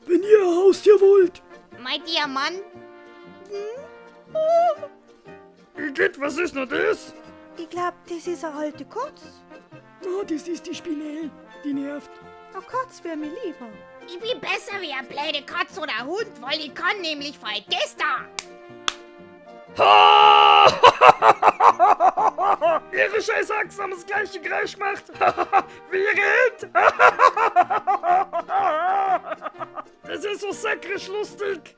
wenn ihr ein Haustier wollt. Mein Diamant. Igitt, was ist noch das? Ich glaub, das ist eine alte Katz. Oh, das ist die Spinell, die nervt. Eine Katz wäre mir lieber. Ich bin besser wie eine blöde Katz oder Hund, weil ich kann nämlich voll das da. Ihre scheiß Axt haben das gleiche Geräusch gemacht. Wie rennt? Das ist so säckrisch lustig.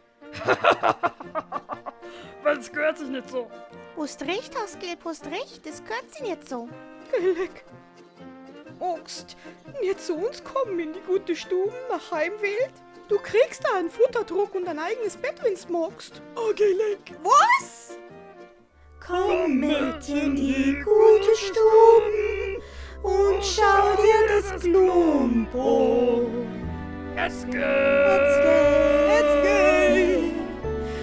Weil es gehört sich nicht so. Hast recht, Hausgelb, hast recht. Das gehört sich nicht so. Gellek. Axt, nicht zu uns kommen in die gute Stube nach Heimwelt. Du kriegst da einen Futterdruck und ein eigenes Bett, wenn's magst. Okay, leck. Was? Komm mit in die gute Stube und schau dir das Klumpo. Jetzt geht. Jetzt geh, Jetzt geh,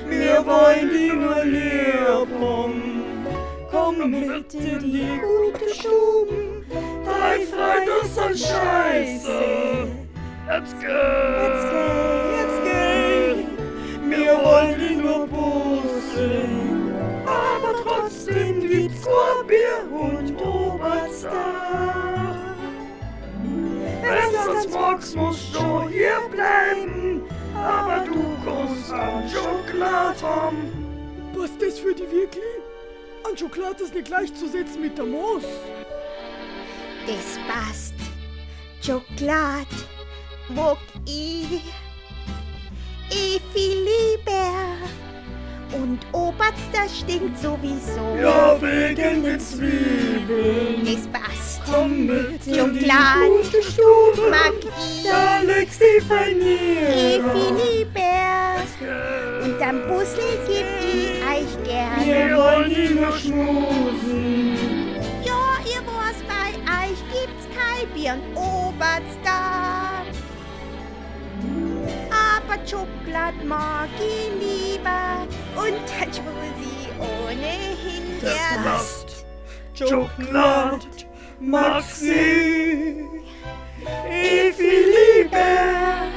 wir wollen die nur lieb haben. komm mit in die gute Stube. Dein Freund ist ein Scheiße. Jetzt geht. Jetzt geh, Jetzt geh, wir wollen die nur bussen. Aber trotzdem gibt's Bier und Oberstar. Wenn du das magst, musst du hier bleiben. Aber du kannst an Schokolade haben. Was das für die wirklich? An Schokolade ist nicht gleichzusetzen mit der Moos. das passt. Schokolade mag ich viel lieber. Und Oberster stinkt sowieso. Ja, wegen den Zwiebeln. Das passt. Komm mit in die Schokolade gute Stube. mag ich Da legst die Fanier. viel lieber. Und am Puzzle geb ich euch gerne. Wir wollen die nur schmusen. Ja, ihr was, bei euch gibt's kein Bier und Oberster. Aber Schokolade mag ich lieber. Und dann schmuse ich ohnehin Das gern. passt. Schokolade mag sie. Viel lieber.